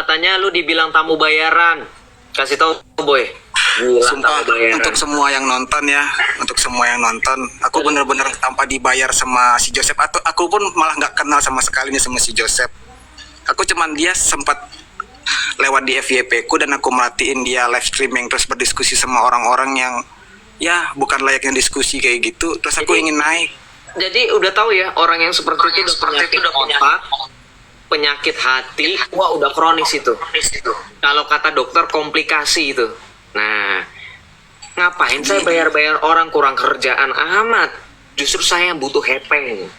katanya lu dibilang tamu bayaran. Kasih tahu boy. Gila, Sumpah, tamu bayaran. untuk semua yang nonton ya, untuk semua yang nonton, aku bener-bener tanpa dibayar sama si Joseph, atau aku pun malah nggak kenal sama sekali nih sama si Joseph. Aku cuman dia sempat lewat di FYP ku dan aku merhatiin dia live streaming terus berdiskusi sama orang-orang yang ya bukan layaknya diskusi kayak gitu. Terus aku ingin naik. Jadi udah tahu ya, orang yang seperti itu udah penyakit otak, penyakit hati, wah udah kronis itu. Kalau kata dokter komplikasi itu. Nah, ngapain saya bayar-bayar orang kurang kerjaan amat? Justru saya yang butuh hepeng.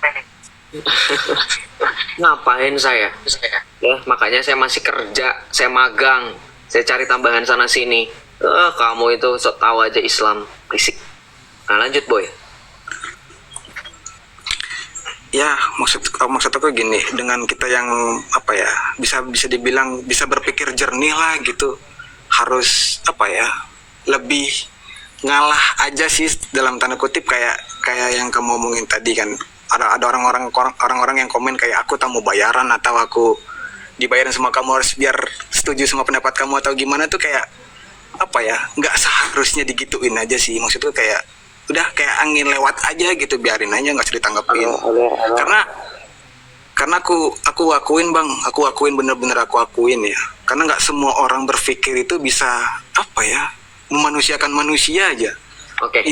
Ngapain saya? Ya, makanya saya masih kerja, saya magang, saya cari tambahan sana sini. Kamu itu sok tahu aja Islam, berisik. Nah, lanjut boy. Ya, maksud aku gini, dengan kita yang apa ya, bisa dibilang bisa berpikir jernih lah gitu. Harus apa ya? Lebih ngalah aja sih dalam tanda kutip kayak yang kamu omongin tadi kan. Ada orang-orang yang komen kayak aku tamu bayaran atau aku dibayarin sama kamu harus biar setuju sama pendapat kamu atau gimana tuh kayak apa ya? Nggak seharusnya digituin aja sih. Maksudku kayak udah kayak angin lewat aja gitu, biarin aja nggak usah ditanggapin. Karena aku akuin bang, aku akuin bener-bener aku akuin ya, karena nggak semua orang berpikir itu bisa apa ya, memanusiakan manusia aja. Oke.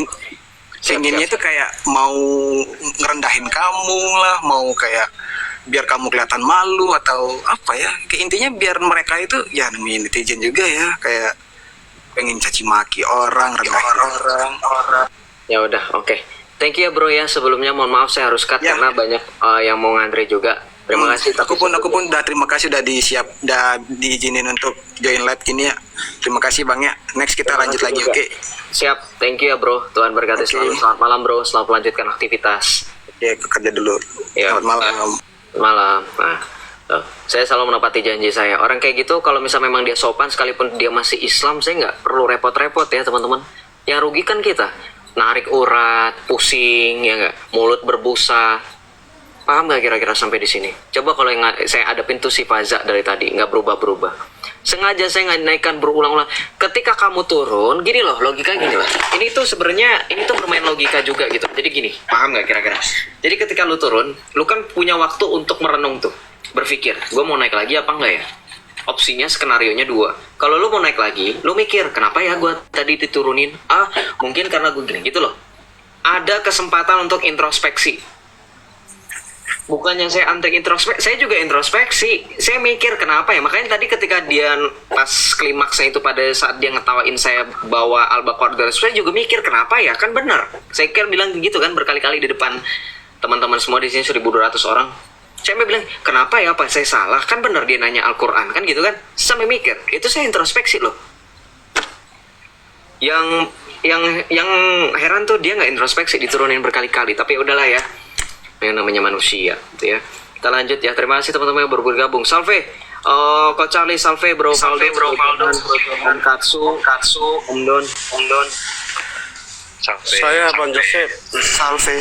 Inginnya itu kayak mau ngerendahin kamu lah, mau kayak biar kamu kelihatan malu atau apa ya, kayak intinya biar mereka itu ya namanya netizen juga ya, kayak pengen caci maki orang, rendahin orang. Ya udah, oke. Thank you ya bro ya. Sebelumnya mohon maaf saya harus cut Ya. karena banyak yang mau ngantri juga. Terima kasih. Aku pun udah terima kasih udah diizinin untuk join live gini ya. Terima kasih bang ya. Next kita lanjut lagi, oke? Siap. Thank you ya bro. Tuhan berkati selalu. Selamat malam bro. Selamat melanjutkan aktivitas. Oke, aku kerja dulu. Ya. Selamat malam. Malam. Nah, saya selalu menepati janji saya. Orang kayak gitu kalau misalnya memang dia sopan sekalipun dia masih Islam, saya nggak perlu repot-repot ya teman-teman. Yang rugi kan kita. Narik urat, pusing, ya nggak? Mulut berbusa. Paham nggak kira-kira sampai di sini? Coba kalau yang saya adepin tuh si Faza dari tadi, nggak berubah-berubah. Sengaja saya nggak naikkan berulang-ulang. Ketika kamu turun, gini loh, logika gini loh. Ini tuh sebenarnya, ini tuh bermain logika juga gitu. Jadi gini, paham nggak kira-kira? Jadi ketika lu turun, lu kan punya waktu untuk merenung tuh. Berpikir, gue mau naik lagi apa enggak ya? Opsinya, skenarionya 2. Kalau lu mau naik lagi, lu mikir, kenapa ya gue tadi diturunin? Mungkin karena gue gini, gitu loh. Ada kesempatan untuk introspeksi. Bukannya saya anti introspeksi, saya juga introspeksi. Saya mikir kenapa ya, makanya tadi ketika dia pas klimaksnya itu pada saat dia ngetawain saya bawa Al-Baqarah, saya juga mikir kenapa ya, kan benar. Saya kan bilang gitu kan berkali-kali di depan teman-teman semua di sini 1.200 orang. Saya bilang, kenapa ya, apa saya salah? Kan benar dia nanya Al-Quran, kan gitu kan? Sampai mikir, itu saya introspeksi loh. Yang heran tuh dia nggak introspeksi, diturunin berkali-kali. Tapi udahlah ya, yang namanya manusia, gitu ya. Kita lanjut ya, terima kasih teman-teman yang baru bergabung. Salve, Coach Charlie, salve bro, Faldo, dan Katsu, Om Don. Saya Bang Joseph. Salve.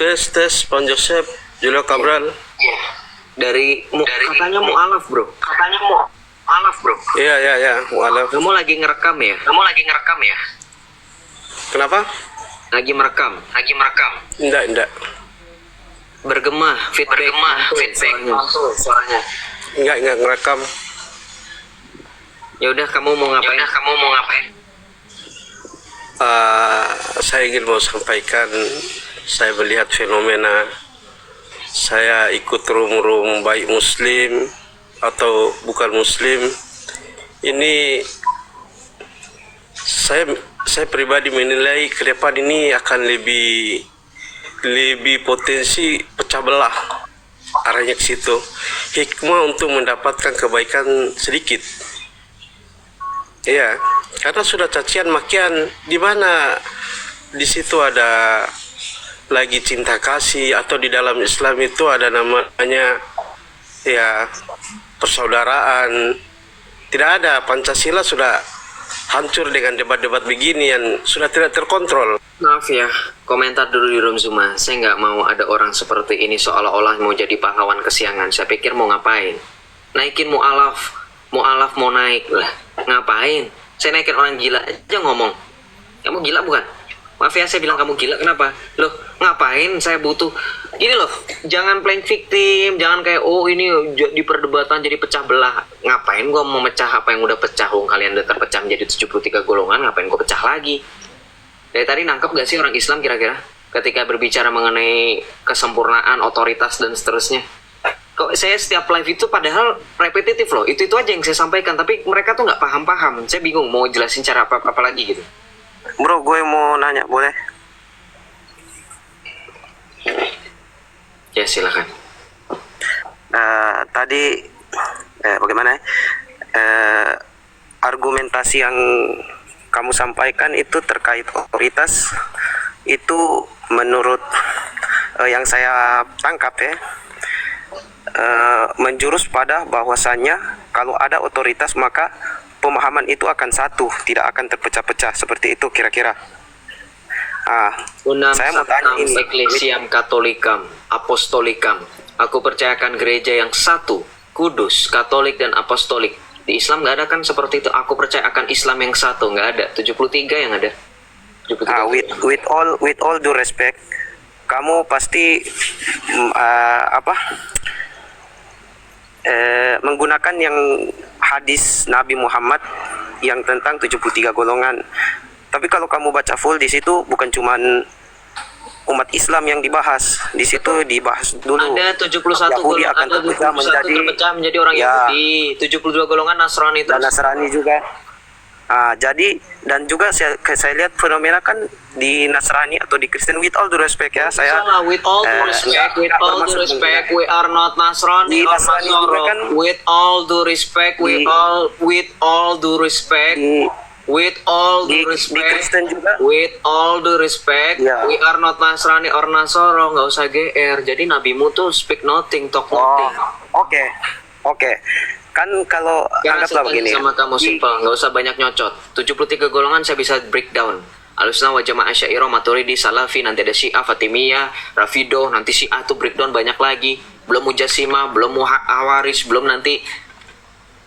Tes Bang Joseph. Julio Cabral. Dari katanya mu'alaf bro. Iya, mualaf. Kamu lagi ngerekam ya? Kenapa? Lagi merekam. Enggak. Bergema, feedback, suaranya. Enggak ngerekam. Ya udah, kamu mau ngapain? Saya ingin mau sampaikan, saya melihat fenomena, saya ikut rum baik muslim atau bukan muslim. Ini saya pribadi menilai ke depan ini akan lebih potensi pecah belah arahnya ke situ. Hikmah untuk mendapatkan kebaikan sedikit. Iya, karena sudah cacian makian, di mana di situ ada lagi cinta kasih, atau di dalam Islam itu ada namanya ya persaudaraan. Tidak ada, Pancasila sudah hancur dengan debat-debat begini yang sudah tidak terkontrol. Maaf ya, komentar dulu di room Zuma. Saya nggak mau ada orang seperti ini seolah-olah mau jadi pahlawan kesiangan. Saya pikir mau ngapain? naikin mu'alaf mau naik lah. Ngapain? Saya naikin orang gila aja ngomong. Kamu gila bukan? Maaf ya saya bilang kamu gila, kenapa? Loh, ngapain saya butuh? Gini loh, jangan playing victim, jangan kayak oh ini di perdebatan jadi pecah belah. Ngapain gua mau mecah apa yang udah pecah? Kalian udah terpecah menjadi 73 golongan, ngapain gua pecah lagi? Dari tadi nangkep gak sih orang Islam kira-kira ketika berbicara mengenai kesempurnaan, otoritas dan seterusnya? Kok saya setiap live itu padahal repetitif loh, itu aja yang saya sampaikan, tapi mereka tuh nggak paham-paham. Saya bingung mau jelasin cara apa lagi gitu. Bro, gue mau nanya, boleh? Ya silakan. Tadi bagaimana ya? Argumentasi yang kamu sampaikan itu terkait otoritas itu menurut yang saya tangkap ya, menjurus pada bahwasannya kalau ada otoritas maka pemahaman itu akan satu, tidak akan terpecah-pecah, seperti itu kira-kira. Unam Saya mau tanya ini. Ecclesiam Catholicam Apostolicam. Aku percayakan gereja yang satu, kudus, katolik dan apostolik. Di Islam nggak ada kan seperti itu. Aku percaya akan Islam yang satu, nggak ada. 73 yang ada. 73. With all due respect, kamu pasti menggunakan yang hadis Nabi Muhammad yang tentang 73 golongan. Tapi kalau kamu baca full di situ bukan cuman umat Islam yang dibahas. Di situ dibahas dulu Ada 71 Yahudi golongan, akan ada 71 terpecah menjadi orang ya, Yahudi. 72 golongan Nasrani dan terus. Nasrani juga. Jadi dan juga saya lihat fenomena kan di Nasrani atau di Kristen, with all due respect ya, saya Salah, with all due respect, we are not Nasrani Di or Nasrani juga Nasoro. kan, With all due respect, with all due respect, with all di due respect, Kristen juga. with all due respect, Ya. we are not Nasrani or Nasoro. Nggak usah GR. Jadi nabimu tuh speak nothing, talk nothing. Oke. Kan kalau Karena anggaplah saya tanya begini. sama kamu simple, nggak usah banyak nyocot. 73 golongan saya bisa breakdown. Alusna wa Jamaah Syairah, Maturidi, Salafi, nanti ada Syiah, Fatimiyah, Rafidoh, nanti Syiah tuh breakdown banyak lagi. Belum Mujasimah, belum Hawaris, belum nanti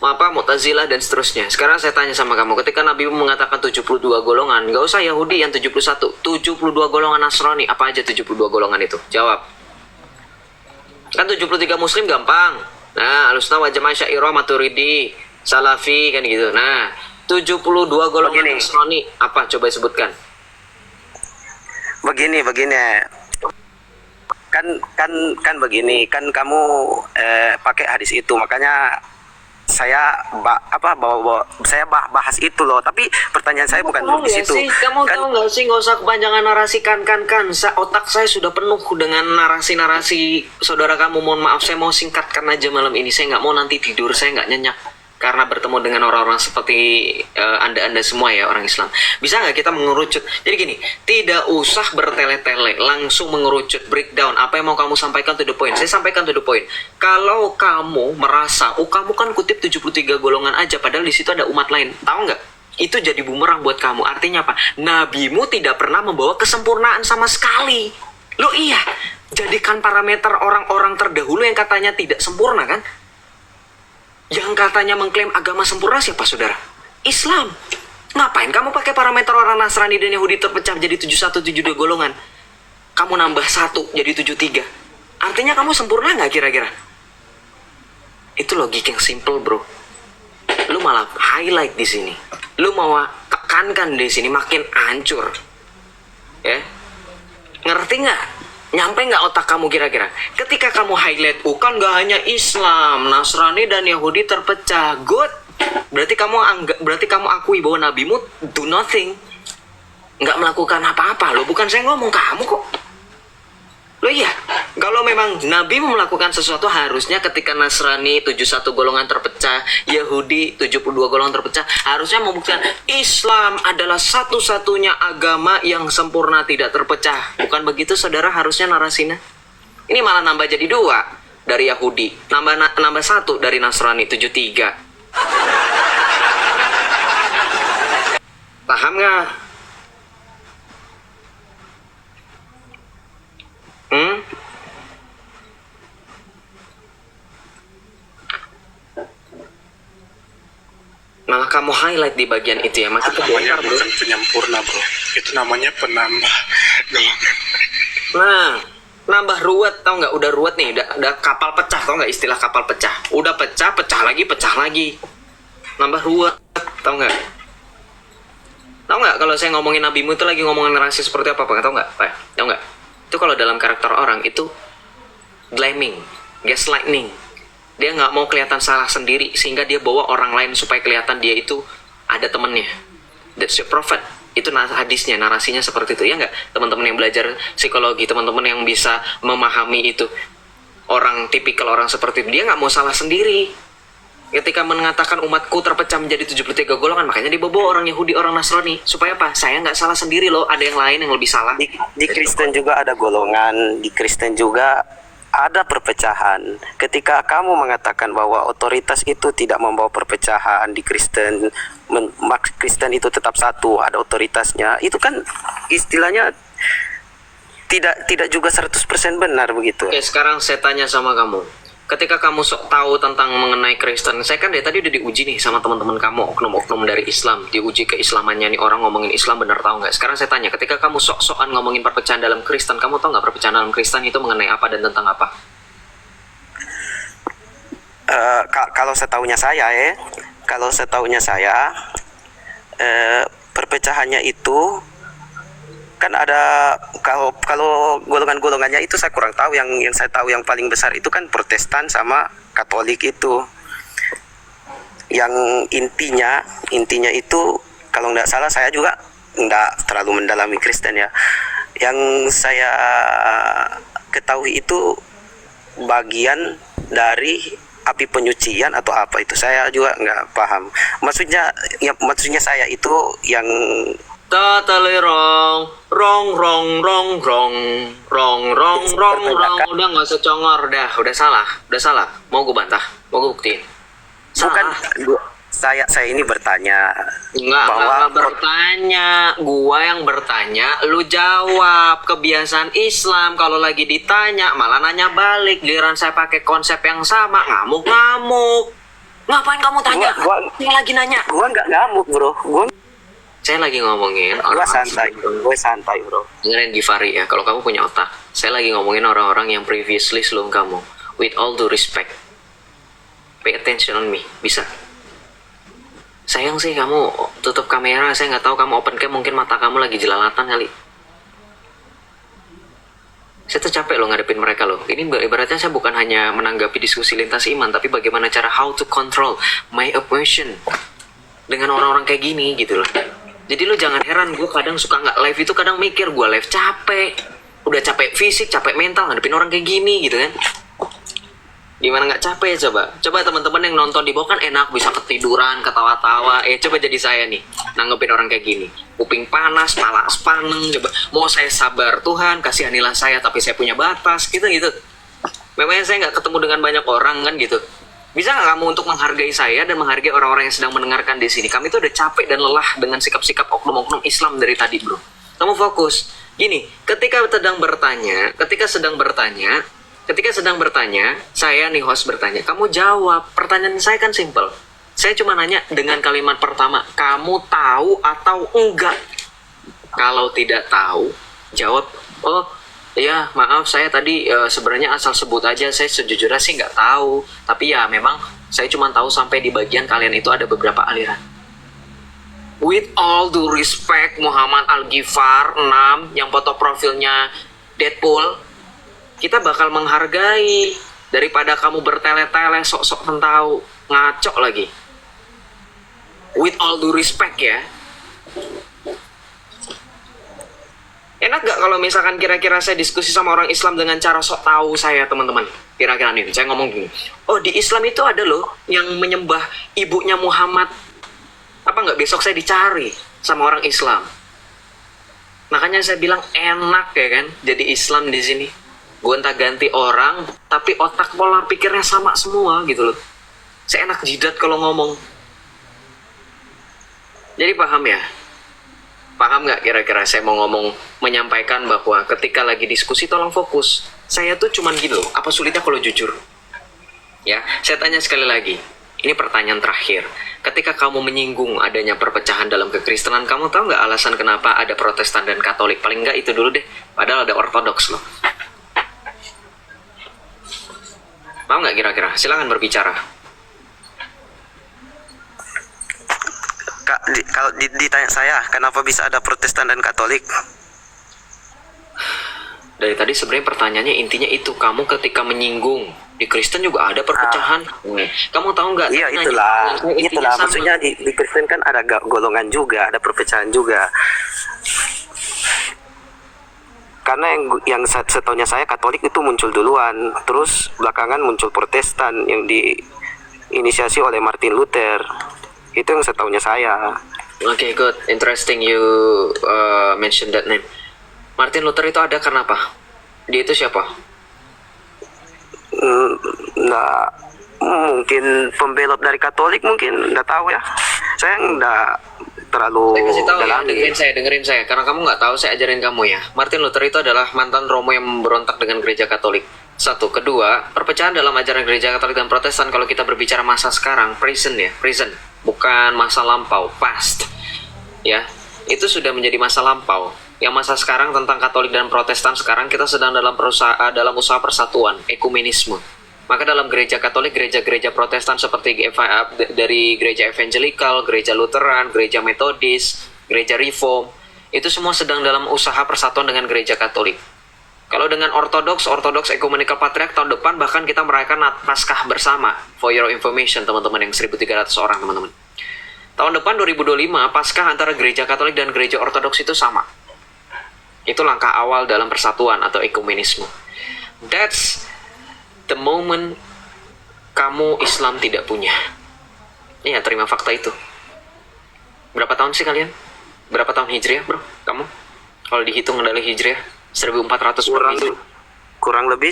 Mu'tazilah dan seterusnya. Sekarang saya tanya sama kamu, ketika Nabi mengatakan 72 golongan, nggak usah Yahudi yang 71, 72 golongan Nasrani, apa aja 72 golongan itu? Jawab. Kan 73 Muslim gampang. Nah, Alusna wa Jamaah Syairah, Maturidi, Salafi kan gitu. Nah, 72 golongan Begini. Nasrani apa coba sebutkan? Begini. Kan begini, kan kamu pakai hadis itu, makanya saya bahas itu loh. Tapi pertanyaan saya bukan di situ. Kamu Kan tahu nggak sih, nggak usah kepanjangan narasi kan. Otak saya sudah penuh dengan narasi saudara kamu. Mohon maaf, saya mau singkatkan aja malam ini. Saya nggak mau nanti tidur, saya nggak nyenyak karena bertemu dengan orang-orang seperti anda semua ya, orang Islam. Bisa nggak kita mengerucut? Jadi gini, tidak usah bertele-tele, langsung mengerucut, breakdown. Apa yang mau kamu sampaikan to the point? Saya sampaikan to the point. Kalau kamu merasa, kamu kan kutip 73 golongan aja, padahal di situ ada umat lain. Tahu nggak? Itu jadi bumerang buat kamu. Artinya apa? Nabimu tidak pernah membawa kesempurnaan sama sekali. Loh iya, jadikan parameter orang-orang terdahulu yang katanya tidak sempurna kan? Yang katanya mengklaim agama sempurna siapa saudara? Islam. Ngapain kamu pakai parameter orang Nasrani dan Yahudi terpecah menjadi 71, 72 golongan? Kamu nambah 1 jadi 73. Artinya kamu sempurna nggak kira-kira? Itu logik yang simple bro. Lu malah highlight di sini. Lu mau tekankan di sini makin hancur. Ya? Ngerti nggak? Nyampe nggak otak kamu kira-kira? Ketika kamu highlight, kan nggak hanya Islam, Nasrani dan Yahudi terpecah. Good. Berarti kamu akui bahwa nabimu do nothing, nggak melakukan apa-apa. Loh, bukan saya ngomong, kamu kok. Loh iya, kalau memang Nabi melakukan sesuatu, harusnya ketika Nasrani 71 golongan terpecah, Yahudi 72 golongan terpecah, harusnya membuktikan Islam adalah satu-satunya agama yang sempurna tidak terpecah. Bukan begitu saudara harusnya narasinya? Ini malah nambah jadi 2 dari Yahudi, nambah 1 dari Nasrani 73. Paham nggak? Malah kamu highlight di bagian itu ya, masih Namanya kebongkar bro. bukan penyempurna bro, itu namanya penambah golongan. Nah, nambah ruwet, tau nggak? Udah ruwet nih, udah kapal pecah, tau nggak istilah kapal pecah? Udah pecah, pecah lagi, nambah ruwet, tau nggak? Tau nggak kalau saya ngomongin nabimu itu lagi ngomongin narasi seperti apa, Pak? Tau nggak, Pak? Tau nggak? Itu kalau dalam karakter orang itu blaming, gaslighting. Dia nggak mau kelihatan salah sendiri sehingga dia bawa orang lain supaya kelihatan dia itu ada temennya. That's your prophet. Itu hadisnya, narasinya seperti itu ya nggak? Teman-teman yang belajar psikologi, teman-teman yang bisa memahami itu, orang tipikal orang seperti itu, dia nggak mau salah sendiri. Ketika mengatakan umatku terpecah menjadi 73 golongan, makanya dibawa orang Yahudi, orang Nasrani. Supaya apa? Saya nggak salah sendiri loh, ada yang lain yang lebih salah. Di Kristen juga ada golongan, di Kristen juga ada perpecahan. Ketika kamu mengatakan bahwa otoritas itu tidak membawa perpecahan di Kristen, Kristen itu tetap satu, ada otoritasnya, itu kan istilahnya tidak juga 100% benar begitu. Oke, sekarang saya tanya sama kamu. Ketika kamu sok tahu tentang mengenai Kristen, saya kan dari tadi udah diuji nih sama teman-teman kamu, oknum-oknum dari Islam, diuji keislamannya nih, orang ngomongin Islam benar tahu nggak? Sekarang saya tanya, ketika kamu sok-sokan ngomongin perpecahan dalam Kristen, kamu tahu nggak perpecahan dalam Kristen itu mengenai apa dan tentang apa? Kalau setahunya saya, perpecahannya itu kan ada, kalau golongan-golongannya itu saya kurang tahu. Yang saya tahu yang paling besar itu kan Protestan sama Katolik itu. Yang intinya itu kalau nggak salah, saya juga nggak terlalu mendalami Kristen ya. Yang saya ketahui itu bagian dari api penyucian atau apa itu, saya juga nggak paham. Maksudnya saya itu yang Totally wrong, rong. Udah nggak usah congor, udah salah. Mau gue bantah, mau gue buktiin. bukan saya ini bertanya Nggak bertanya, gua yang bertanya, lu jawab. Kebiasaan Islam kalau lagi ditanya malah nanya balik. Giliran saya pakai konsep yang sama, ngamuk. Ngapain kamu tanya? Saya lagi nanya. Gua nggak ngamuk bro, Saya lagi ngomongin gue santai bro. Dengerin Givari ya, kalau kamu punya otak. Saya lagi ngomongin orang-orang yang previously sebelum kamu. With all due respect, pay attention on me, bisa? Sayang sih kamu tutup kamera, saya nggak tahu kamu open cam, mungkin mata kamu lagi jelalatan kali. Saya tuh capek loh ngadepin mereka loh. Ini ibaratnya saya bukan hanya menanggapi diskusi lintas iman, tapi bagaimana cara how to control my emotion dengan orang-orang kayak gini gitu loh. Jadi lo jangan heran, gue kadang suka nggak live itu, kadang mikir gue live capek. Udah capek fisik, capek mental ngadepin orang kayak gini gitu kan. Gimana nggak capek coba? Coba teman-teman yang nonton di bawah kan enak, bisa ketiduran, ketawa-tawa. Coba jadi saya nih, nanggepin orang kayak gini. Kuping panas, pala paneng, coba. Mau saya sabar, Tuhan kasihanilah saya, tapi saya punya batas, gitu-gitu. Memangnya saya nggak ketemu dengan banyak orang kan gitu. Bisa nggak kamu untuk menghargai saya dan menghargai orang-orang yang sedang mendengarkan di sini? Kami tuh udah capek dan lelah dengan sikap-sikap oknum-oknum Islam dari tadi, bro. Kamu fokus. Gini, ketika sedang bertanya, saya nih host bertanya, kamu jawab. Pertanyaan saya kan simple. Saya cuma nanya dengan kalimat pertama, kamu tahu atau enggak? Kalau tidak tahu, jawab, oh ya maaf saya tadi sebenarnya asal sebut aja, saya sejujurnya sih nggak tahu. Tapi ya memang saya cuma tahu sampai di bagian kalian itu ada beberapa aliran. With all due respect, Muhammad Al-Ghifar 6 yang foto profilnya Deadpool, kita bakal menghargai daripada kamu bertele-tele sok-sok tahu, ngaco lagi. With all due respect ya. Enak gak kalau misalkan kira-kira saya diskusi sama orang Islam dengan cara sok tahu saya, teman-teman? Kira-kira nih, saya ngomong gini. Oh, di Islam itu ada loh yang menyembah ibunya Muhammad. Apa nggak besok saya dicari sama orang Islam? Makanya saya bilang enak ya kan, jadi Islam di sini. Gonta-ganti orang, tapi otak pola pikirnya sama semua gitu loh. Saya enak jidat kalau ngomong. Jadi paham ya? Paham nggak kira-kira saya mau ngomong, menyampaikan bahwa ketika lagi diskusi tolong fokus. Saya tuh cuman gitu loh, apa sulitnya kalau jujur? Ya, saya tanya sekali lagi. Ini pertanyaan terakhir. Ketika kamu menyinggung adanya perpecahan dalam kekristenan, kamu tahu nggak alasan kenapa ada Protestan dan Katolik? Paling nggak itu dulu deh. Padahal ada Ortodoks loh. Mau nggak kira-kira? Silakan berbicara. Kalau ditanya saya, kenapa bisa ada Protestan dan Katolik? Dari tadi sebenarnya pertanyaannya intinya itu, kamu ketika menyinggung di Kristen juga ada perpecahan. Kamu tahu nggak? Iya, Tanya, intinya itulah. sama. Maksudnya di Kristen kan ada golongan juga, ada perpecahan juga. Karena yang setahunya saya Katolik itu muncul duluan, terus belakangan muncul Protestan yang diinisiasi oleh Martin Luther. Itu yang setahunya saya. Okay, good. Interesting you mention that name. Martin Luther itu ada karena apa? Dia itu siapa? Nggak, mungkin pembelot dari Katolik, mungkin nggak tahu ya. Saya nggak terlalu Saya kasih tahu ya, dalami. dengerin saya. Karena kamu nggak tahu, saya ajarin kamu ya. Martin Luther itu adalah mantan Romo yang memberontak dengan gereja Katolik. Satu. Kedua, perpecahan dalam ajaran gereja Katolik dan Protestan kalau kita berbicara masa sekarang, present. Bukan masa lampau, past. Ya, itu sudah menjadi masa lampau. Yang masa sekarang tentang Katolik dan Protestan, sekarang kita sedang dalam usaha persatuan, ekumenisme. Maka dalam gereja Katolik, gereja-gereja Protestan seperti dari gereja Evangelikal, gereja Lutheran, gereja Metodis, gereja Reform, itu semua sedang dalam usaha persatuan dengan gereja Katolik. Kalau dengan Ortodoks Ecumenical Patriarch tahun depan bahkan kita merayakan Paskah bersama. For your information teman-teman yang 1.300 orang teman-teman. Tahun depan 2025 Paskah antara gereja Katolik dan gereja Ortodoks itu sama. Itu langkah awal dalam persatuan atau ekumenisme. That's the moment kamu Islam tidak punya. Iya, terima fakta itu. Berapa tahun sih kalian? Berapa tahun Hijriah, bro? Kamu? Kalau dihitung adalah Hijriah 1400 kurang lebih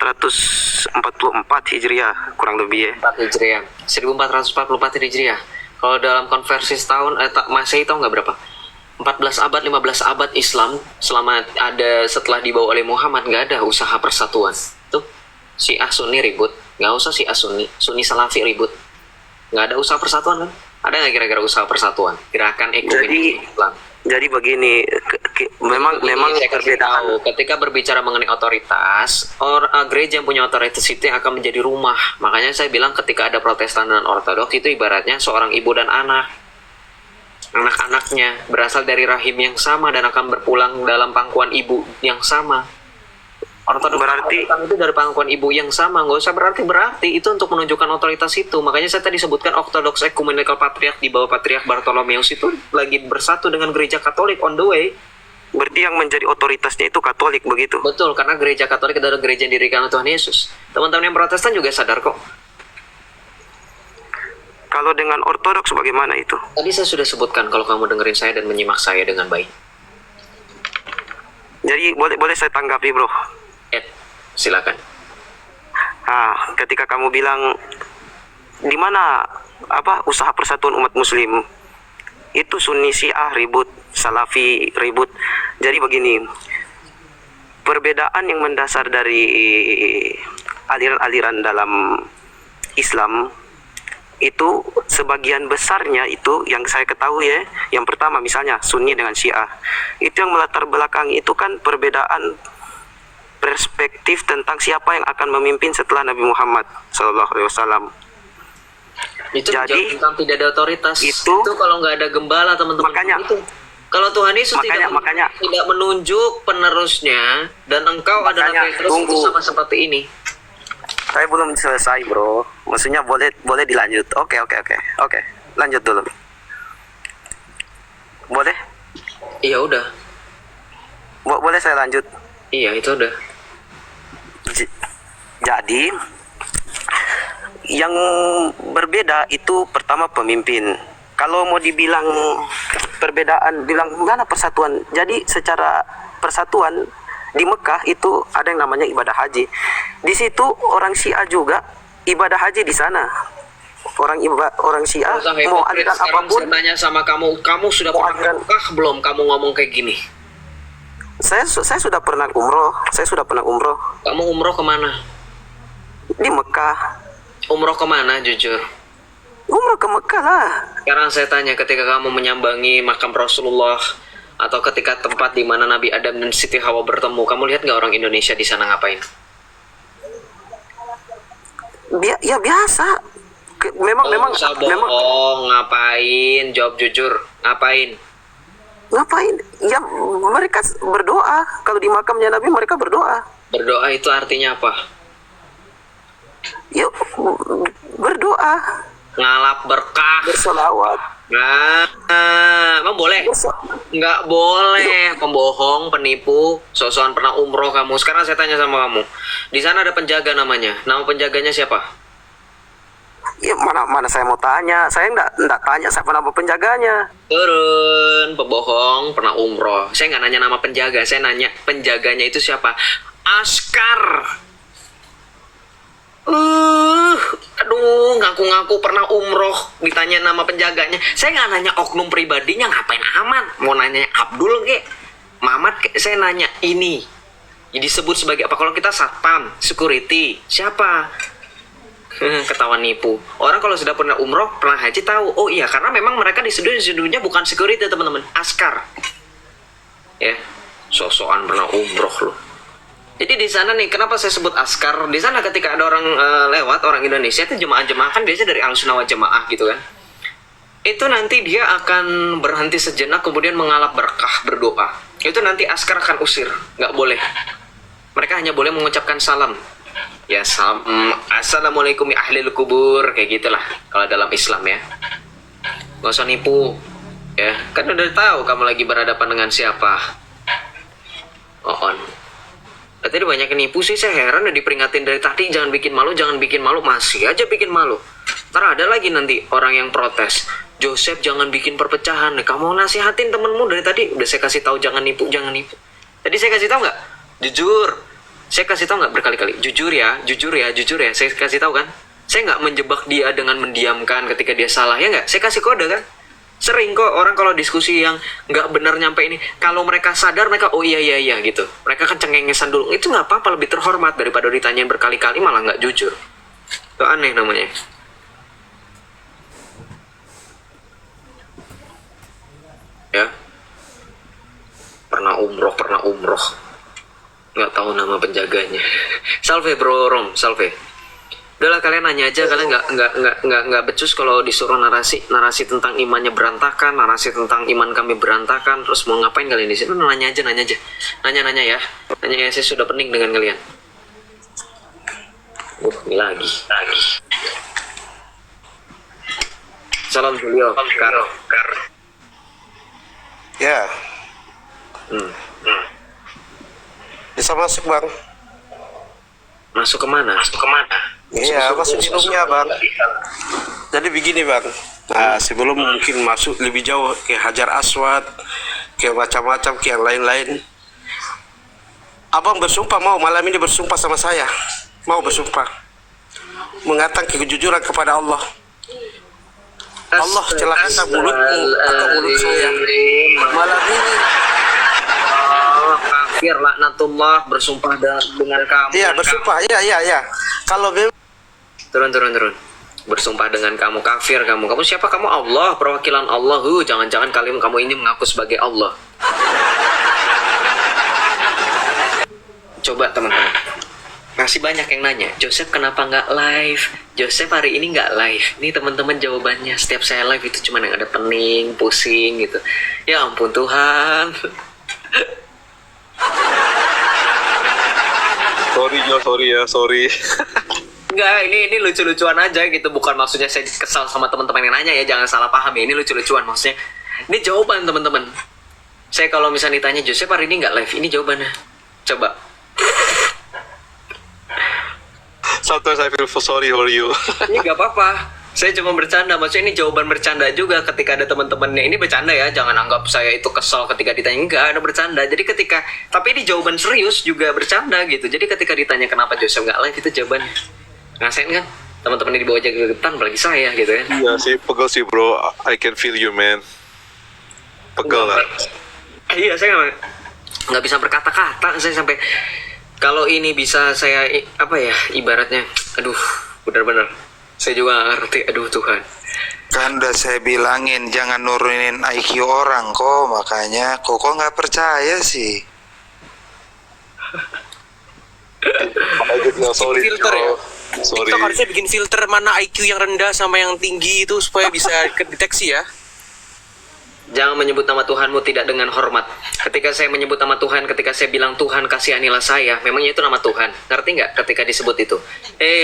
1444 Hijriah kurang lebih ya. 4 Hijriah. 1444 Hijriah. Kalau dalam konversi setahun Masehi tahu nggak berapa? 14 abad, 15 abad Islam selama ada setelah dibawa oleh Muhammad nggak ada usaha persatuan. Tuh, Syiah Sunni ribut, nggak usah Syiah Sunni Salafi ribut. Nggak ada usaha persatuan kan? Ada nggak kira-kira usaha persatuan? Gerakan ekumenis Islam. Jadi begini, memang Saya kasih perbedaan. tahu, ketika berbicara mengenai otoritas, gereja yang punya otoritas itu yang akan menjadi rumah. Makanya saya bilang ketika ada Protestan dan Ortodoks itu ibaratnya seorang ibu dan anak. Anak-anaknya berasal dari rahim yang sama dan akan berpulang dalam pangkuan ibu yang sama. Ortodoks Berarti- itu dari pangkuan ibu yang sama, nggak usah berarti itu untuk menunjukkan otoritas itu. Makanya saya tadi sebutkan Orthodox Ecumenical Patriarch di bawah Patriarch Bartolomeus itu lagi bersatu dengan gereja Katolik on the way. Berarti yang menjadi otoritasnya itu Katolik begitu. Betul, karena gereja Katolik adalah gereja yang didirikan oleh Tuhan Yesus. Teman-teman yang Protestan juga sadar kok. Kalau dengan Ortodoks bagaimana itu? Tadi saya sudah sebutkan kalau kamu dengerin saya dan menyimak saya dengan baik. Jadi boleh saya tanggapi, bro. Silakan. Ketika kamu bilang di mana usaha persatuan umat Muslim itu Sunni Syiah ribut, Salafi ribut. Jadi begini, perbedaan yang mendasar dari aliran-aliran dalam Islam itu sebagian besarnya itu yang saya ketahui ya, yang pertama misalnya Sunni dengan Syiah, itu yang melatar belakang itu kan perbedaan perspektif tentang siapa yang akan memimpin setelah Nabi Muhammad SAW. Itu Jadi, tentang tidak ada otoritas. itu kalau nggak ada gembala teman-teman. Makanya- itu. Kalau Tuhan Yesus Makanya- tidak menunjuk penerusnya dan engkau adalah Makanya, Petrus itu tunggu. sama seperti ini. Saya belum selesai, bro. Maksudnya boleh dilanjut. Oke. Lanjut dulu. Boleh? Iya udah. Boleh saya lanjut? Iya itu udah. Jadi yang berbeda itu pertama pemimpin. Kalau mau dibilang perbedaan, bilang mana persatuan. Jadi secara persatuan di Mekah itu ada yang namanya ibadah haji. Di situ orang Syiah juga ibadah haji di sana. Orang Syiah mau aliran apapun. Saya tanya sama kamu sudah Mau pernah ke aliran- Mekah belum? Kamu ngomong kayak gini. Saya sudah pernah umroh. Saya sudah pernah umroh Kamu umroh kemana? di Mekah. Umroh kemana jujur? Umroh ke Mekah lah. Sekarang saya tanya, ketika kamu menyambangi makam Rasulullah atau ketika tempat di mana Nabi Adam dan Siti Hawa bertemu, kamu lihat nggak orang Indonesia di sana ngapain? Ya biasa. Memang Oh, usah bohong, ngapain? Jawab jujur, ngapain? ngapain? Ya mereka berdoa. Kalau di makamnya Nabi mereka berdoa. Berdoa itu artinya apa? Ya berdoa, Ngalap berkah. bersolawat. Nah, emang boleh? Nggak boleh, pembohong, penipu, sok-sokan pernah umroh kamu. Sekarang saya tanya sama kamu, di sana ada penjaga namanya. Nama penjaganya siapa? Ya mana saya mau tanya. Saya enggak tanya siapa nama penjaganya. Turun, pembohong, pernah umroh. Saya nggak nanya nama penjaga, saya nanya penjaganya itu siapa? Askar. Aduh, ngaku-ngaku pernah umroh, ditanya nama penjaganya. Saya nggak nanya oknum pribadinya, ngapain amat. Mau nanya Abdul kek, Mamat kek, saya nanya ini. Jadi disebut sebagai apa? Kalau kita satpam, security, siapa? Ketahuan nipu. Orang kalau sudah pernah umroh, pernah haji tahu. Oh iya, karena memang mereka disebutnya bukan security teman-teman, askar. Ya, sok-sokan pernah umroh loh. Jadi di sana nih, kenapa saya sebut askar? Di sana ketika ada orang lewat, orang Indonesia itu jemaah-jemaah kan biasanya dari Ahlussunnah wal Jamaah gitu kan. Itu nanti dia akan berhenti sejenak, kemudian mengalap berkah, berdoa. Itu nanti askar akan usir, nggak boleh. Mereka hanya boleh mengucapkan salam. Ya, assalamualaikum ya ahlil kubur, kayak gitulah kalau dalam Islam ya. Nggak usah nipu, ya. Kan udah tahu kamu lagi berhadapan dengan siapa. On. Tadi banyak yang nipu sih, saya heran udah diperingatin dari tadi, jangan bikin malu, masih aja bikin malu. Ntar ada lagi nanti orang yang protes, Joseph jangan bikin perpecahan. Kamu nasihatin temenmu dari tadi, udah saya kasih tahu jangan nipu. Tadi saya kasih tahu nggak? Jujur, saya kasih tahu nggak berkali-kali? Jujur ya. Saya kasih tahu kan? Saya nggak menjebak dia dengan mendiamkan ketika dia salah, ya nggak? Saya kasih kode kan? Sering kok orang kalau diskusi yang nggak benar nyampe ini, kalau mereka sadar mereka oh iya gitu, mereka kan cengengesan dulu, itu nggak apa-apa, lebih terhormat daripada ditanyain berkali-kali malah nggak jujur. Itu aneh namanya. Ya, pernah umroh, nggak tahu nama penjaganya. Salve bro Rom, salve. Udahlah kalian nanya aja, kalian nggak becus kalau disuruh narasi tentang imannya berantakan, narasi tentang iman kami berantakan, terus mau ngapain kalian di sini? Nanya aja, nanya ya, saya sudah pening dengan kalian. Ini lagi. Salam Julio, Karo. Ya, bisa masuk bang. Masuk kemana? Iya, masuk minumnya bang. Jadi begini bang, sebelum mungkin masuk lebih jauh ke Hajar Aswad, ke macam-macam, ke yang lain-lain, abang bersumpah mau malam ini bersumpah sama saya, mau bersumpah mengatakan kejujuran kepada Allah. Allah celakakan mulutmu atau mulut saya malam ini. Kafir laknatullah, bersumpah dengan kamu. Iya bersumpah, iya. Kalau memang Turun. Bersumpah dengan kamu, kafir kamu. Kamu siapa? Kamu Allah, perwakilan Allah. Jangan-jangan kamu ini mengaku sebagai Allah. Coba teman-teman. Masih banyak yang nanya, Joseph kenapa nggak live? Joseph hari ini nggak live. Ini teman-teman jawabannya. Setiap saya live itu cuma yang ada pening, pusing gitu. Ya ampun Tuhan. Sorry. Enggak, ini lucu-lucuan aja gitu. Bukan maksudnya saya kesal sama teman-teman yang nanya ya. Jangan salah paham ya. Ini lucu-lucuan maksudnya. Ini jawaban teman-teman. Saya kalau misalnya ditanya Joseph hari ini nggak live, ini jawabannya. Coba. Sometimes I feel sorry for you. Ini nggak apa-apa. Saya cuma bercanda. Maksudnya ini jawaban bercanda juga ketika ada teman-temannya. Ini bercanda ya. Jangan anggap saya itu kesal ketika ditanya. Enggak, ada bercanda. Jadi tapi ini jawaban serius juga bercanda gitu. Jadi ketika ditanya kenapa Joseph nggak live, itu jawabannya. Ngasain kan? Teman-teman di bawah jagetan, apalagi saya gitu kan. Iya sih, pegel sih bro. I can feel you man. Pegel lah. Iya, saya nggak. nggak bisa berkata-kata saya sampai kalau ini bisa saya ibaratnya aduh benar-benar saya juga nggak ngerti, aduh Tuhan. Kan udah saya bilangin jangan nurunin IQ orang kok, makanya kok nggak percaya sih. Sorry, Filter ya. Sorry. TikTok harusnya bikin filter mana IQ yang rendah sama yang tinggi itu supaya bisa kedeteksi ya. Jangan menyebut nama Tuhanmu tidak dengan hormat. Ketika saya menyebut nama Tuhan, ketika saya bilang Tuhan kasihanilah saya, memangnya itu nama Tuhan. Ngerti nggak ketika disebut itu?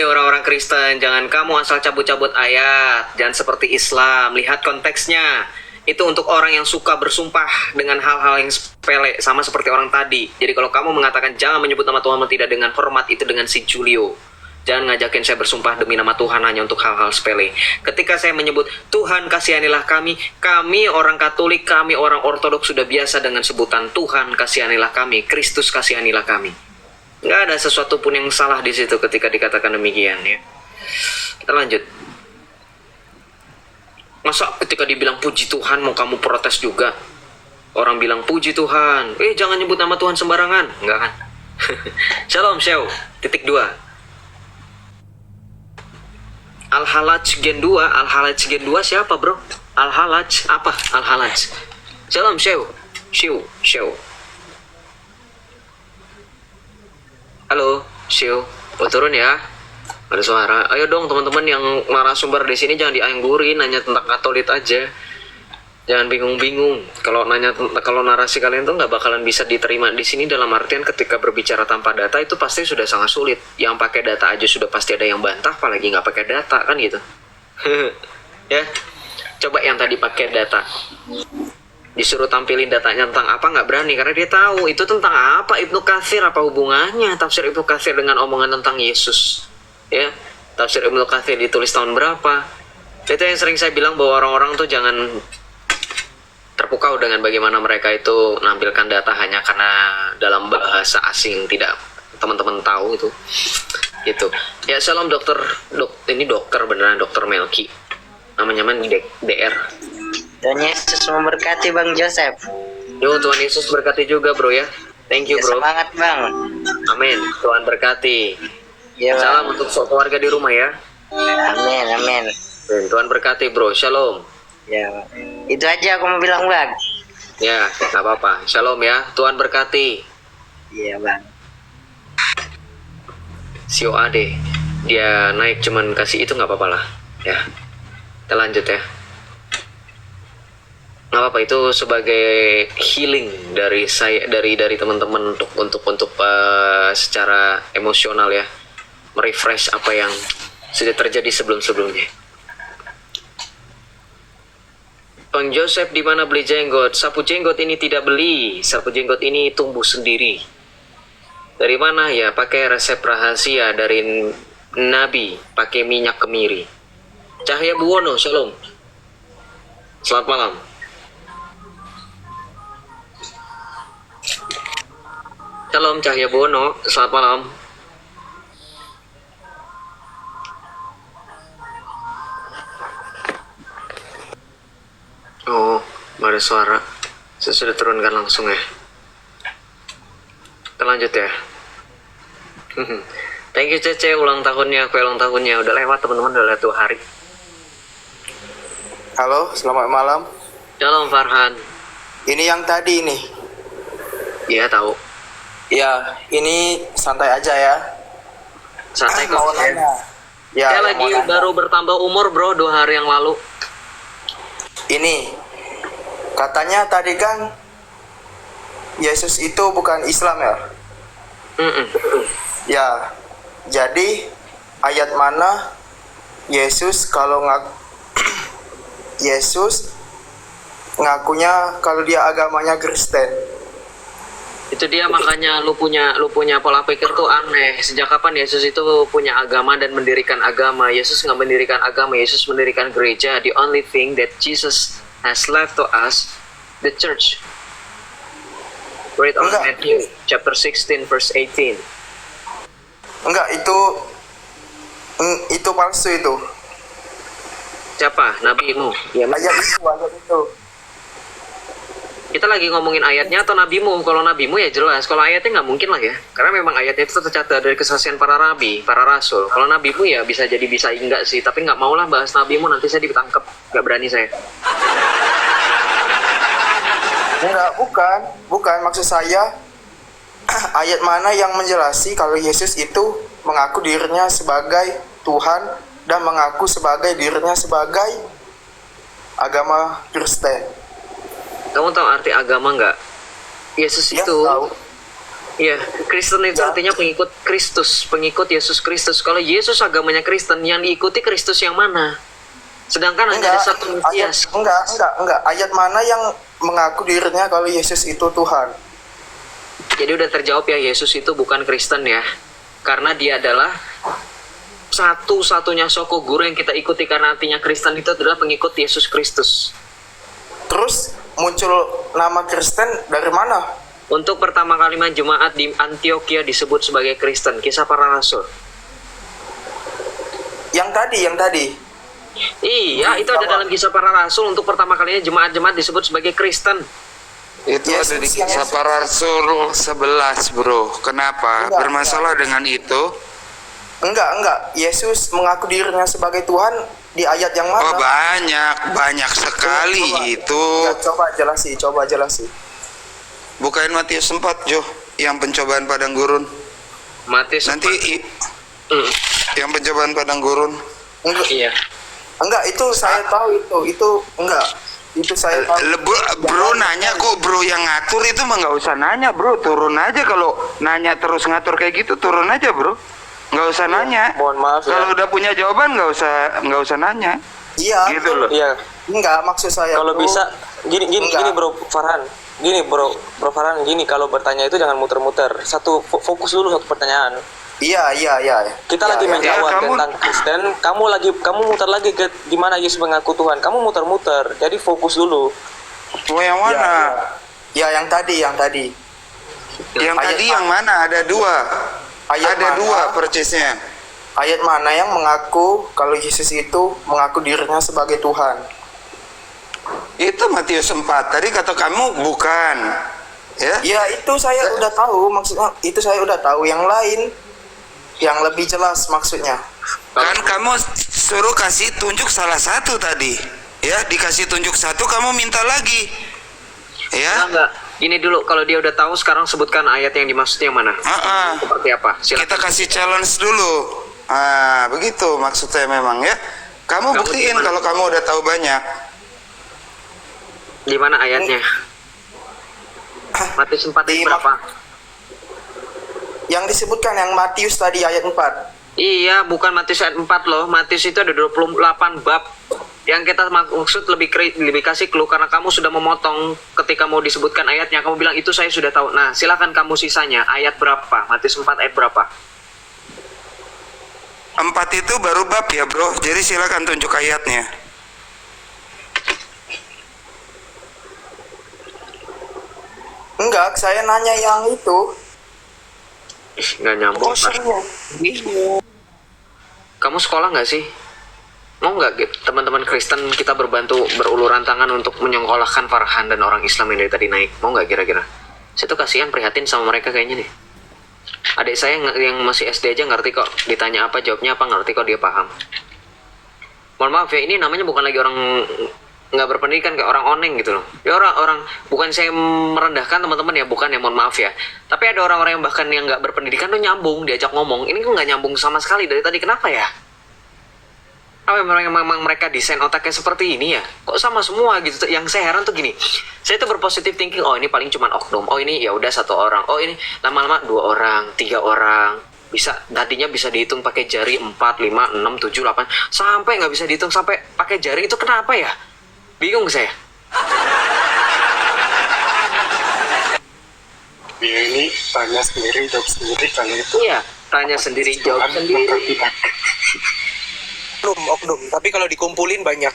Orang-orang Kristen, jangan kamu asal cabut-cabut ayat. Jangan seperti Islam, lihat konteksnya. Itu untuk orang yang suka bersumpah dengan hal-hal yang sepele, sama seperti orang tadi. Jadi kalau kamu mengatakan jangan menyebut nama Tuhanmu tidak dengan hormat, itu dengan si Julio. Jangan ngajakin saya bersumpah demi nama Tuhan hanya untuk hal-hal sepele. Ketika saya menyebut Tuhan kasihanilah kami orang Katolik, kami orang Ortodoks sudah biasa dengan sebutan Tuhan kasihanilah kami, Kristus kasihanilah kami. Nggak ada sesuatu pun yang salah di situ ketika dikatakan demikian ya. Kita lanjut. Masa ketika dibilang puji Tuhan mau kamu protes juga? Orang bilang puji Tuhan, jangan nyebut nama Tuhan sembarangan, enggak kan? Shalom Shew, titik 2. Al-Halaj Gen 2, Al-Halaj Gen 2 siapa bro? Al-Halaj, apa Al-Halaj? Shalom Shew, Shew. Halo, Shew, turun ya. Ada suara. Ayo dong teman-teman yang narasumber di sini jangan dianggurin, nanya tentang Katolik aja. Jangan bingung-bingung. Kalau narasi kalian tuh nggak bakalan bisa diterima di sini dalam artian ketika berbicara tanpa data itu pasti sudah sangat sulit. Yang pakai data aja sudah pasti ada yang bantah, apalagi nggak pakai data kan gitu. Ya, coba yang tadi pakai data. Disuruh tampilin datanya tentang apa nggak berani karena dia tahu itu tentang apa. Ibnu Katsir apa hubungannya tafsir Ibnu Katsir dengan omongan tentang Yesus? Ya, tafsir Ibnu Katsir ditulis tahun berapa? Itu yang sering saya bilang bahwa orang-orang tuh jangan terpukau dengan bagaimana mereka itu menampilkan data hanya karena dalam bahasa asing tidak teman-teman tahu itu gitu. Ya shalom ini dokter beneran dokter Melki namanya DR. Tuhan Yesus memberkati Bang Joseph. Yo Tuhan Yesus berkati juga bro ya. Thank you bro. Semangat Bang. Amin. Tuhan berkati. Ya, salam untuk keluarga di rumah ya. Amin. Tuhan berkati bro. Shalom. Ya, itu aja aku mau bilang Bang. Ya, nggak apa-apa. Shalom ya. Tuhan berkati. Iya Bang. Si Ade, dia naik cuman kasih itu nggak apa-apa lah. Ya, kita lanjut ya. Nggak apa-apa itu sebagai healing dari saya, dari teman-teman untuk secara emosional ya, merefresh apa yang sudah terjadi sebelumnya. Bang Joseph di mana beli jenggot? Sapu jenggot ini tidak beli. Sapu jenggot ini tumbuh sendiri. Dari mana ya? Pakai resep rahasia dari Nabi. Pakai minyak kemiri. Cahya Buwono, shalom. Selamat malam. Shalom Cahya Buwono, selamat malam. Oh, ada suara. Saya sudah turunkan langsung ya. Kita lanjut ya. Thank you Cece, ulang tahunnya, kue ulang tahunnya. Udah lewat teman-teman, udah lewat 2 hari. Halo, selamat malam. Shalom Farhan. Ini yang tadi nih. Iya tahu. Ya, ini santai aja ya. Santai kok. Mau nanya. Ya, Saya lagi baru bertambah umur bro 2 hari yang lalu. Ini katanya tadi kan Yesus itu bukan Islam ya? Ya, jadi ayat mana Yesus Yesus ngakunya kalau dia agamanya Kristen? Itu dia makanya lu punya pola pikir tuh aneh. Sejak kapan Yesus itu punya agama dan mendirikan agama? Yesus nggak mendirikan agama, Yesus mendirikan gereja. The only thing that Jesus has left to us, the church. Read on Matthew chapter 16 verse 18. Enggak, itu palsu itu. Siapa? Nabimu? Ya, Ayat itu. Kita lagi ngomongin ayatnya atau nabimu? Kalau nabimu ya jelas, kalau ayatnya nggak mungkin lah ya. Karena memang ayatnya itu tercatat dari kesaksian para nabi, para rasul. Kalau nabimu ya bisa jadi bisa enggak sih, tapi nggak mau lah bahas nabimu, nanti saya ditangkap, nggak berani saya. Enggak, bukan maksud saya ayat mana yang menjelasi kalau Yesus itu mengaku dirinya sebagai Tuhan dan mengaku sebagai dirinya sebagai agama Kristen. Kamu tahu arti agama nggak? Yesus Ya, itu, tahu. ya Kristen itu Ya. artinya pengikut Kristus, pengikut Yesus Kristus. Kalau Yesus agamanya Kristen, yang diikuti Kristus yang mana? Sedangkan hanya ada satu Mesias. Enggak. Ayat mana yang mengaku dirinya kalau Yesus itu Tuhan? Jadi udah terjawab ya, Yesus itu bukan Kristen ya. Karena dia adalah satu-satunya soko guru yang kita ikuti, karena artinya Kristen itu adalah pengikut Yesus Kristus. Terus muncul nama Kristen dari mana? Untuk pertama kali jemaat di Antioquia disebut sebagai Kristen, Kisah Para Rasul. Yang tadi. Iya, itu ada dalam Kisah Para Rasul. Untuk pertama kalinya jemaat-jemaat disebut sebagai Kristen. Itu Yesus ada di yang Kisah Para Rasul 11, bro. Kenapa? Enggak, Bermasalah dengan itu? Enggak. Yesus mengaku dirinya sebagai Tuhan di ayat yang mana? Oh, banyak sekali itu. Coba jelasin. Bukain Matius 4, Jo, yang pencobaan padang gurun. Matius Nanti 4. yang pencobaan padang gurun. Iya. Enggak, itu saya tahu itu enggak. Itu saya tahu. Bro nanya kok, bro yang ngatur itu mah nggak usah nanya, bro. Turun aja. Kalau nanya terus ngatur kayak gitu, turun aja, bro. Nggak usah nanya. Mohon maaf ya. Kalau udah punya jawaban nggak usah nanya. Iya. Gitu loh. Iya, Enggak, maksud saya kalau tuh- bisa gini Enggak. Bro Farhan. Gini Bro Farhan, gini kalau bertanya itu jangan muter-muter. Fokus dulu satu pertanyaan. Iya. Kita Ya, lagi ya, menjawab kamu- tentang Kristen, kamu muter lagi ke di mana Yesus mengaku Tuhan. Kamu muter-muter. Jadi fokus dulu. Mau yang mana? Ya, yang tadi. Yang Ayat tadi mana? yang mana? Ada dua. Ayat Ada mana? dua percisnya. Ayat mana yang mengaku kalau Yesus itu mengaku dirinya sebagai Tuhan? Itu Matius 4. Tadi kata kamu bukan. Ya? Ya, itu saya udah tahu, maksudnya itu saya udah tahu. Yang lain yang lebih jelas maksudnya. Kan kamu suruh kasih tunjuk salah satu tadi. Ya, dikasih tunjuk satu kamu minta lagi. Ya? Enggak. Gini dulu, kalau dia udah tahu, sekarang sebutkan ayat yang dimaksud yang mana. Seperti apa? Silakan. Kita kasih challenge dulu. Begitu maksudnya memang ya. Kamu buktiin gimana? kalau kamu udah tahu banyak. Di mana ayatnya? Matius 4 Di ayat berapa? Yang disebutkan yang Matius tadi ayat 4. Iya, bukan Matius ayat 4 loh. Matius itu ada 28 bab. Yang kita maksud lebih kasih clue karena kamu sudah memotong ketika mau disebutkan ayatnya. Kamu bilang itu saya sudah tahu. Nah, silakan kamu sisanya. Ayat berapa? Matius 4 ayat berapa? 4 itu baru bab ya, bro. Jadi silakan tunjuk ayatnya. Enggak, saya nanya yang itu. Nggak nyambung. Pak. Kamu sekolah nggak sih? Mau nggak teman-teman Kristen kita berbantu beruluran tangan untuk menyengkolahkan Farhan dan orang Islam yang dari tadi naik? Mau nggak kira-kira? Saya tuh kasihan prihatin sama mereka kayaknya nih. Adik saya yang masih SD aja ngerti kok. Ditanya apa jawabnya apa ngerti kok, dia paham. Mohon maaf ya, ini namanya bukan lagi orang nggak berpendidikan, kayak orang oneng gitu loh. Ya orang bukan saya merendahkan teman-teman ya, bukan ya, mohon maaf ya. Tapi ada orang-orang yang bahkan yang nggak berpendidikan tuh nyambung diajak ngomong. Ini kok nggak nyambung sama sekali dari tadi, kenapa ya? Apa memang mereka desain otaknya seperti ini ya? Kok sama semua gitu? Yang saya heran tuh gini, saya tuh berpositif thinking, oh ini paling cuman oknum, oh ini ya udah 1 orang, oh ini lama-lama 2 orang, 3 orang, bisa tadinya bisa dihitung pakai jari 4, 5, 6, 7, 8, sampai nggak bisa dihitung sampai pakai jari, itu kenapa ya? Bingung saya. Ya ini tanya sendiri, jawab sendiri kali itu. Iya, tanya sendiri, jawab sendiri. Oknum. Tapi kalau dikumpulin banyak.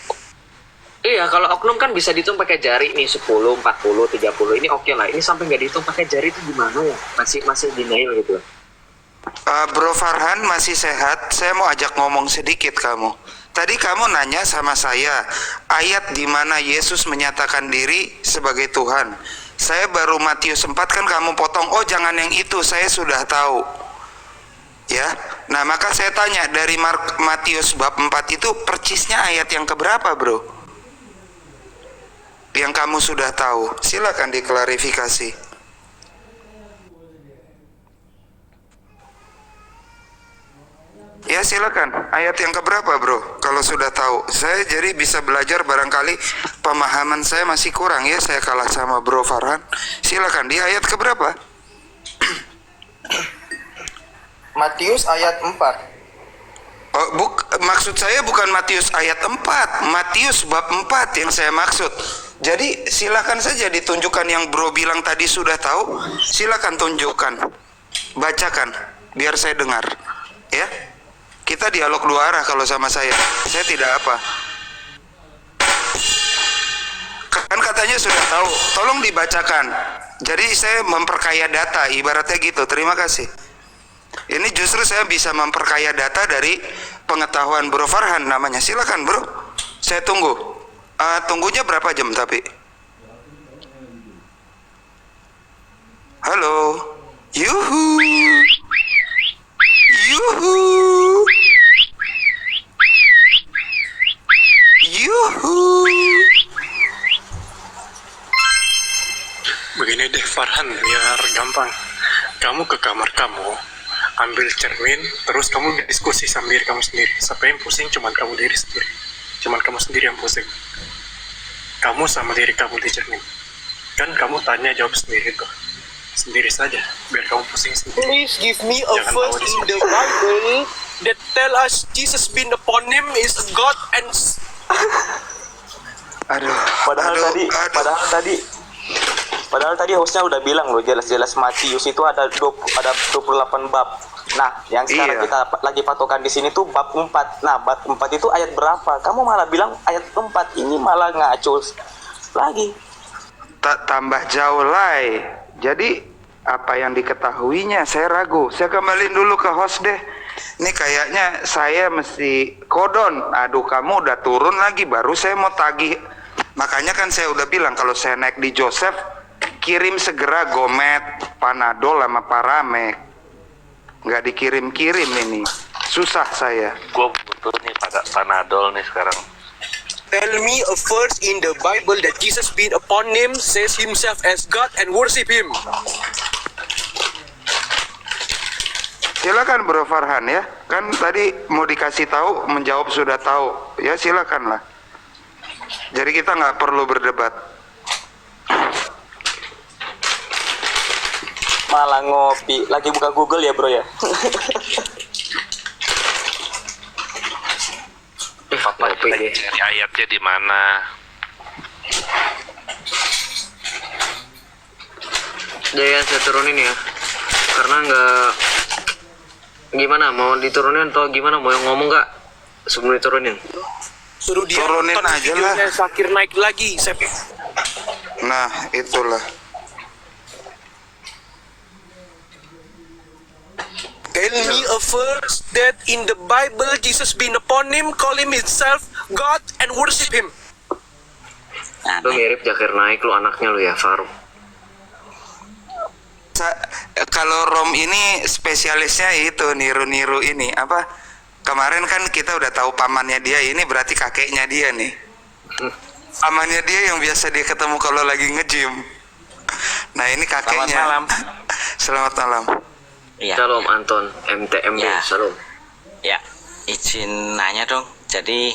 Iya, kalau oknum kan bisa dihitung pakai jari nih 10, 40, 30. Ini oke lah. Ini sampai nggak dihitung pakai jari itu gimana ya? Masih denial gitu. Bro Farhan masih sehat. Saya mau ajak ngomong sedikit kamu. Tadi kamu nanya sama saya ayat di mana Yesus menyatakan diri sebagai Tuhan. Saya baru Matius 4 kan kamu potong, oh jangan yang itu, saya sudah tahu. Ya. Nah, maka saya tanya dari Matius bab 4 itu percisnya ayat yang keberapa, Bro? Yang kamu sudah tahu. Silakan diklarifikasi. Ya silakan, ayat yang keberapa bro? Kalau sudah tahu, saya jadi bisa belajar, barangkali pemahaman saya masih kurang ya, saya kalah sama bro Farhan. Silakan, di ayat keberapa? Matius ayat 4. Oh, maksud saya bukan Matius ayat 4, Matius bab 4 yang saya maksud. Jadi silakan saja ditunjukkan yang bro bilang tadi sudah tahu, silakan tunjukkan, bacakan, biar saya dengar, ya. Kita dialog dua arah kalau sama saya tidak apa. Kan katanya sudah tahu, tolong dibacakan. Jadi saya memperkaya data, ibaratnya gitu. Terima kasih. Ini justru saya bisa memperkaya data dari pengetahuan Bro Farhan namanya. Silakan bro, saya tunggu. Tunggunya berapa jam tapi? Halo, yuhu, yuhu, yuhu. Begini deh Farhan, biar gampang. Kamu ke kamar kamu, ambil cermin, terus kamu diskusi sama diri kamu sendiri. Sampai yang pusing cuman kamu diri sendiri. Cuman kamu sendiri yang pusing. Kamu sama diri kamu di cermin. Kan kamu tanya jawab sendiri tuh. Sendiri saja, biar kamu pusing sendiri. Please give me a Jangan verse tahu di in the Bible that tell us Jesus being upon him is God and Aduh, Padahal tadi hostnya udah bilang loh, jelas-jelas Matius itu ada 28 bab. Nah, yang sekarang Iya. kita lagi patokan di sini tuh bab 4. Nah, bab 4 itu ayat berapa? Kamu malah bilang ayat 4. Ini malah ngaco lagi. tambah jauh lai. Jadi apa yang diketahuinya saya ragu. Saya kembaliin dulu ke host deh. Ini kayaknya saya mesti kodon. Aduh, kamu udah turun lagi, baru saya mau tagih. Makanya kan saya udah bilang kalau saya naik di Joseph, kirim segera Gomet, Panadol sama Paramek. Nggak dikirim-kirim ini. Susah saya. Gue butuh nih pada Panadol nih sekarang. tell me a verse in the Bible that Jesus being upon him says himself as God and worship him. Silakan Bro Farhan ya. Kan tadi mau dikasih tahu, menjawab sudah tahu. Ya silakan lah. Jadi kita nggak perlu berdebat. Malah ngopi. Lagi buka Google ya bro ya. Papa itu lagi cari ayatnya di mana? Ya saya turunin ya. Karena nggak gimana, mau diturunin atau gimana, mau yang ngomong nggak sebelum diturunin? Suruh dia Turunin nonton aja videonya lah. Zakir naik lagi. Nah itulah. Tell me a verse that in the Bible Jesus being upon him call him himself God and worship him. Lu mirip Zakir Naik, lu anaknya lu ya Faruk. Kalau Rom ini spesialisnya itu niru-niru ini apa? Kemarin kan kita udah tahu pamannya dia, ini berarti kakeknya dia nih. Pamannya dia yang biasa dia ketemu kalau lagi nge-gym. Nah ini kakeknya. Selamat malam. Selamat malam. Iya. Shalom Anton, MTMB, Ya. shalom. Ya, izin nanya dong. Jadi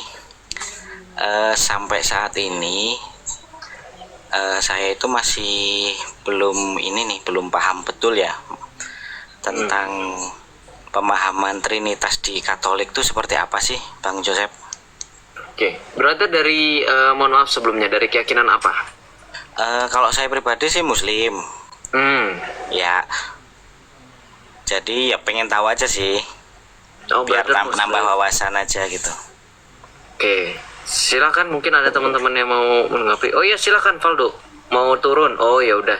sampai saat ini saya itu masih belum paham betul ya tentang pemahaman Trinitas di Katolik itu seperti apa sih, Bang Joseph? Oke, berarti dari mohon maaf sebelumnya, dari keyakinan apa? Kalau saya pribadi sih Muslim. Ya. Jadi ya pengen tahu aja sih. Oh, Biar berarti nambah wawasan aja gitu. Oke, silakan, mungkin ada teman-teman yang mau menanggapi. Oh iya, silakan Valdo. Mau turun? Oh ya udah.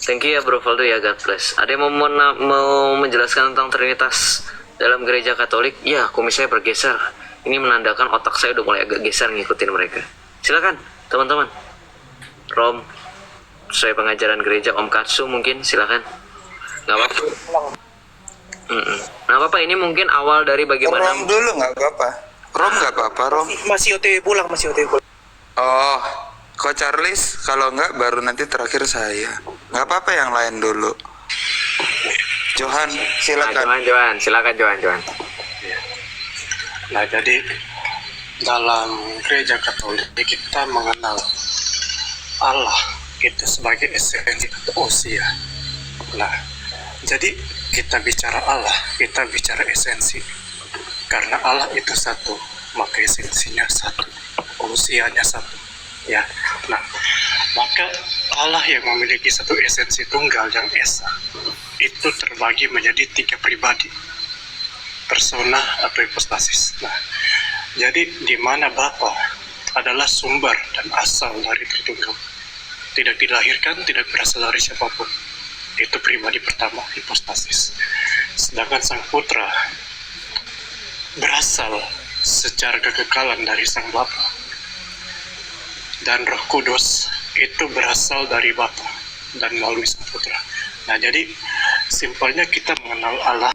Thank you ya Bro Valdo ya, God bless. Ada yang mau menjelaskan tentang Trinitas dalam gereja Katolik? Ya, kumis saya bergeser. Ini menandakan otak saya udah mulai agak geser ngikutin mereka. Silakan teman-teman. Rom, sesuai pengajaran gereja Om Katsu mungkin, silakan. Nggak apa-apa. Nggak apa-apa, ini mungkin awal dari bagaimana. Rom dulu nggak apa-apa. Rom nggak apa-apa, Rom. Masih OTW pulang, masih OTW pulang. Oh, Ko Charles, kalau nggak baru nanti terakhir saya. Nggak apa-apa, yang lain dulu. Johan, silakan. Johan, silakan Johan. Nah, jadi dalam gereja Katolik kita mengenal Allah itu sebagai esensi atau usia. Nah, jadi kita bicara Allah, kita bicara esensi. Karena Allah itu satu, maka esensinya satu, usianya satu. Ya, nah, maka Allah yang memiliki satu esensi tunggal yang esa itu terbagi menjadi 3 pribadi, persona atau hipostasis. Nah, jadi di mana Bapa adalah sumber dan asal dari Tritunggal, tidak dilahirkan, tidak berasal dari siapapun. Itu pribadi pertama, hipostasis. Sedangkan Sang Putra berasal secara kekekalan dari Sang Bapa, dan Roh Kudus itu berasal dari Bapa dan melalui Sang Putra. Nah, jadi simpelnya kita mengenal Allah